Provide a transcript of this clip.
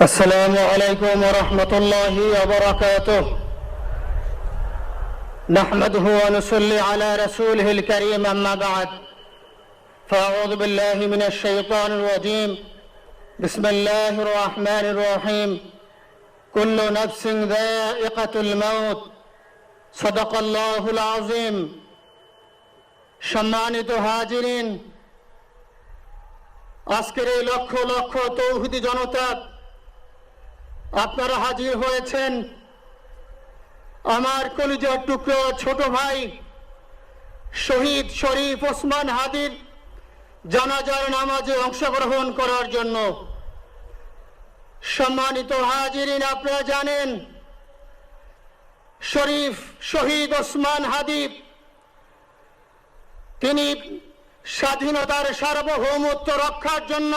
السلام عليكم ورحمة الله وبركاته. نحمده ونصلي على رسوله الكريم، أما بعد، فأعوذ بالله من الشيطان الرجيم. بسم الله الرحمن الرحيم. كل نفس ذائقة الموت. صدق الله العظيم. সম্মানিত হাজিরিন, আজকের এই লক্ষ লক্ষ তৌহিদি জনতা, আপনারা হাজির হয়েছেন আমার কলিজার টুকরো ছোট ভাই শহীদ শরীফ ওসমান হাদির জানাজার নামাজে অংশগ্রহণ করার জন্য। সম্মানিত হাজিরিন, আপনারা জানেন শহীদ ওসমান হাদি তিনি স্বাধীনতার সার্বভৌমত্ব রক্ষার জন্য